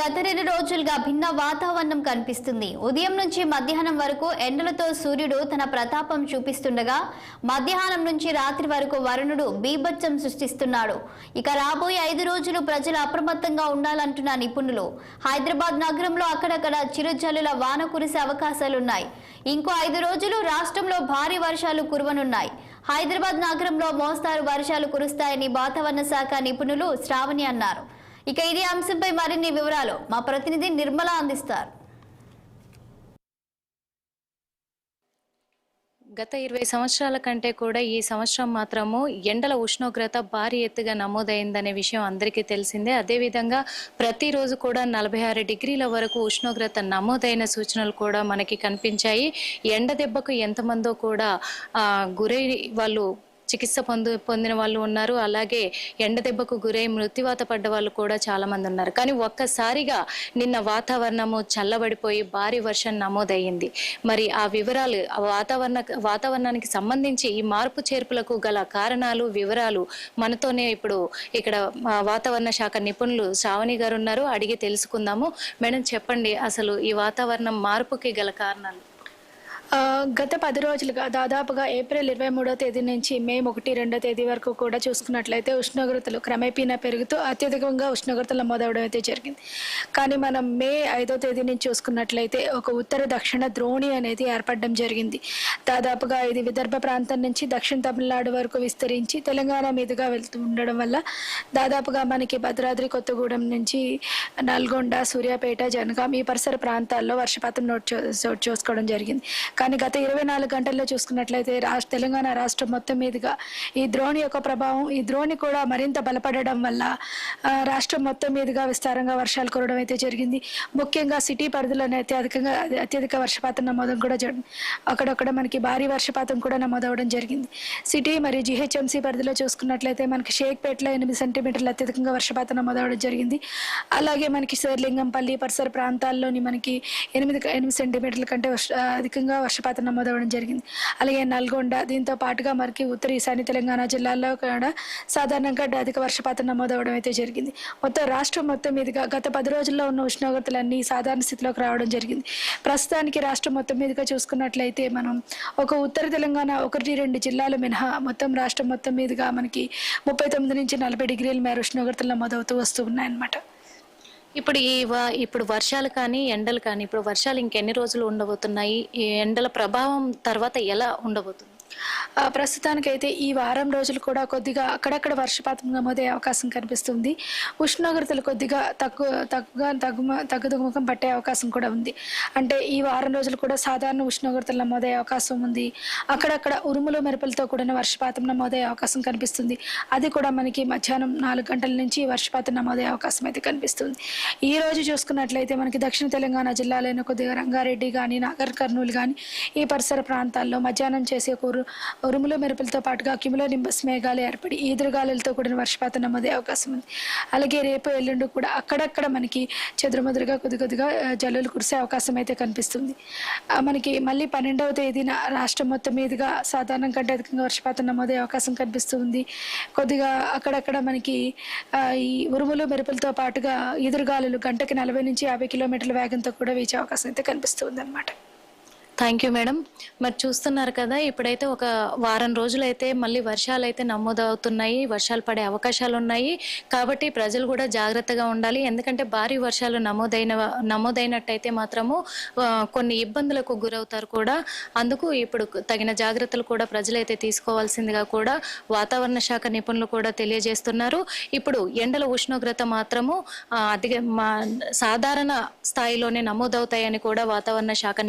గత 2 రోజులుగా భిన్న వాతావరణం కనిపిస్తుంది. ఉదయం నుంచి మధ్యాహ్నం వరకు ఎండలతో సూర్యుడు తన ప్రతాపం చూపిస్తుండగా మధ్యాహ్నం నుంచి రాత్రి వరకు వరుణుడు బీభత్సం సృష్టిస్తున్నాడు. ఇక రాబోయే 5 రోజులు ప్రజలు అప్రమత్తంగా ఉండాలంటున్న నిపుణులు. హైదరాబాద్ నగరంలో అక్కడక్కడ చిరుజల్లుల వాన కురిసే అవకాశాలున్నాయి. ఇంకో 5 రోజులు రాష్ట్రంలో భారీ వర్షాలు కురవనున్నాయి. హైదరాబాద్ నగరంలో మోస్తారు వర్షాలు కురుస్తాయని వాతావరణ శాఖ నిపుణులు శ్రావణి అన్నారు. ఇక ఇదే అంశంపై మరిన్ని వివరాలు మా ప్రతినిధి నిర్మల అందిస్తారు. గత 20 సంవత్సరాల కంటే కూడా ఈ సంవత్సరం మాత్రము ఎండల ఉష్ణోగ్రత భారీ ఎత్తుగా నమోదైందనే విషయం అందరికీ తెలిసిందే. అదేవిధంగా ప్రతిరోజు కూడా 46 డిగ్రీల వరకు ఉష్ణోగ్రత నమోదైన సూచనలు కూడా మనకి కనిపించాయి. ఎండ దెబ్బకు ఎంతమందో కూడా గురై వాళ్ళు చికిత్స పొందిన వాళ్ళు ఉన్నారు. అలాగే ఎండ దెబ్బకు గురై మృత్యువాత పడ్డ వాళ్ళు కూడా చాలా మంది ఉన్నారు. కానీ ఒక్కసారిగా నిన్న వాతావరణము చల్లబడిపోయి భారీ వర్షం నమోదయ్యింది. మరి ఆ వివరాలు వాతావరణానికి సంబంధించి ఈ మార్పు చేర్పులకు గల కారణాలు వివరాలు మనతోనే ఇప్పుడు ఇక్కడ వాతావరణ శాఖ నిపుణులు శ్రావణి గారు ఉన్నారు. అడిగి తెలుసుకుందాము. మేడం చెప్పండి, అసలు ఈ వాతావరణం మార్పుకి గల కారణాలు. గత 10 రోజులుగా దాదాపుగా ఏప్రిల్ 23వ తేదీ నుంచి మే 1, 2వ తేదీ వరకు కూడా చూసుకున్నట్లయితే ఉష్ణోగ్రతలు క్రమేపీనా పెరుగుతూ అత్యధికంగా ఉష్ణోగ్రతలు నమోదవడం అయితే జరిగింది. కానీ మనం మే 5వ తేదీ నుంచి చూసుకున్నట్లయితే ఒక ఉత్తర దక్షిణ ద్రోణి అనేది ఏర్పడడం జరిగింది. దాదాపుగా ఇది విదర్భ ప్రాంతం నుంచి దక్షిణ తమిళనాడు వరకు విస్తరించి తెలంగాణ మీదుగా వెళ్తూ ఉండడం వల్ల దాదాపుగా మనకి భద్రాద్రి కొత్తగూడెం నుంచి నల్గొండ, సూర్యాపేట, జనగాం ఈ పరిసర ప్రాంతాల్లో వర్షపాతం చూసుకోవడం జరిగింది. కానీ గత 24 గంటల్లో చూసుకున్నట్లయితే తెలంగాణ రాష్ట్రం మొత్తం మీదుగా ఈ ద్రోణి యొక్క ప్రభావం, ఈ ద్రోణి కూడా మరింత బలపడడం వల్ల రాష్ట్రం మొత్తం మీదుగా విస్తారంగా వర్షాలు కురవడం అయితే జరిగింది. ముఖ్యంగా సిటీ పరిధిలోనే అత్యధిక వర్షపాతం నమోదం కూడా జరిగింది. అక్కడక్కడ మనకి భారీ వర్షపాతం కూడా నమోదవడం జరిగింది. సిటీ మరియు జిహెచ్ఎంసీ పరిధిలో చూసుకున్నట్లయితే మనకి షేక్పేటలో 8 సెంటీమీటర్లు అత్యధికంగా వర్షపాతం నమోదవడం జరిగింది. అలాగే మనకి శేర్లింగంపల్లి పరిసర ప్రాంతాల్లోని మనకి 8 సెంటీమీటర్ల కంటే అధికంగా వర్షపాతం నమోదవడం జరిగింది. అలాగే నల్గొండ, దీంతో పాటుగా మనకి ఉత్తర ఈశాన్య తెలంగాణ జిల్లాల్లో కూడా సాధారణంగా అధిక వర్షపాతం నమోదవడం అయితే జరిగింది. మొత్తం రాష్ట్రం మొత్తం మీదుగా గత 10 రోజుల్లో ఉన్న ఉష్ణోగ్రతలన్నీ సాధారణ స్థితిలోకి రావడం జరిగింది. ప్రస్తుతానికి రాష్ట్రం మొత్తం మీదుగా చూసుకున్నట్లయితే మనం ఒక ఉత్తర తెలంగాణ 1-2 జిల్లాలు మినహా మొత్తం రాష్ట్రం మొత్తం మీదుగా మనకి 39 నుంచి 40 డిగ్రీల మేర ఉష్ణోగ్రతలు నమోదవుతూ వస్తూ ఉన్నాయన్నమాట. ఇప్పుడు వర్షాలు కానీ ఎండలు కానీ ఇప్పుడు వర్షాలు ఇంకెన్ని రోజులు ఉండబోతున్నాయి? ఈ ఎండల ప్రభావం తర్వాత ఎలా ఉండబోతుంది? ప్రస్తుతానికైతే ఈ వారం రోజులు కూడా కొద్దిగా అక్కడక్కడ వర్షపాతం నమోదయ్యే అవకాశం కనిపిస్తుంది. ఉష్ణోగ్రతలు కొద్దిగా తగ్గుముఖం పట్టే అవకాశం కూడా ఉంది. అంటే ఈ వారం రోజులు కూడా సాధారణ ఉష్ణోగ్రతలు నమోదయ్యే అవకాశం ఉంది. అక్కడక్కడ ఉరుములు మెరుపులతో కూడిన వర్షపాతం నమోదయ్యే అవకాశం కనిపిస్తుంది. అది కూడా మనకి మధ్యాహ్నం 4 గంటల నుంచి వర్షపాతం నమోదయ్యే అవకాశం అయితే కనిపిస్తుంది. ఈ రోజు చూసుకున్నట్లయితే మనకి దక్షిణ తెలంగాణ జిల్లాలైన కొద్దిగా రంగారెడ్డి కానీ, నాగర్ కర్నూలు కానీ ఈ పరిసర ప్రాంతాల్లో మధ్యాహ్నం చేసే ఉరుములు మెరుపులతో పాటుగా క్యుములో నింబస్ మేఘాలు ఏర్పడి ఈదురుగాలులతో కూడిన వర్షపాతం నమోదే అవకాశం ఉంది. అలాగే రేపు ఎల్లుండి కూడా అక్కడక్కడ మనకి చెదురుమదురుగా కొద్దిగా జల్లులు కురిసే అవకాశం అయితే కనిపిస్తుంది. మనకి మళ్ళీ 12వ తేదీన రాష్ట్రం మొత్తం మీదుగా సాధారణం కంటే అధికంగా వర్షపాతం నమోదే అవకాశం కనిపిస్తుంది. కొద్దిగా అక్కడక్కడ మనకి ఈ ఉరుములు మెరుపులతో పాటుగా ఈదురుగాలులు గంటకి 40 నుంచి 50 కిలోమీటర్ల వేగంతో కూడా వీచే అవకాశం అయితే కనిపిస్తుంది అన్నమాట. Thank you madam. మరి చూస్తున్నారు కదా, ఇప్పుడైతే ఒక వారం రోజులైతే మళ్ళీ వర్షాలు అయితే నమోదవుతున్నాయి, వర్షాలు పడే అవకాశాలు ఉన్నాయి. కాబట్టి ప్రజలు కూడా జాగ్రత్తగా ఉండాలి. ఎందుకంటే భారీ వర్షాలు నమోదైనట్టయితే మాత్రము కొన్ని ఇబ్బందులకు గురవుతారు కూడా. అందుకు ఇప్పుడు తగిన జాగ్రత్తలు కూడా ప్రజలైతే తీసుకోవాల్సిందిగా కూడా వాతావరణ శాఖ నిపుణులు కూడా తెలియజేస్తున్నారు. ఇప్పుడు ఎండల ఉష్ణోగ్రత మాత్రము సాధారణ స్థాయిలోనే నమోదవుతాయని కూడా వాతావరణ శాఖ నిపుణులు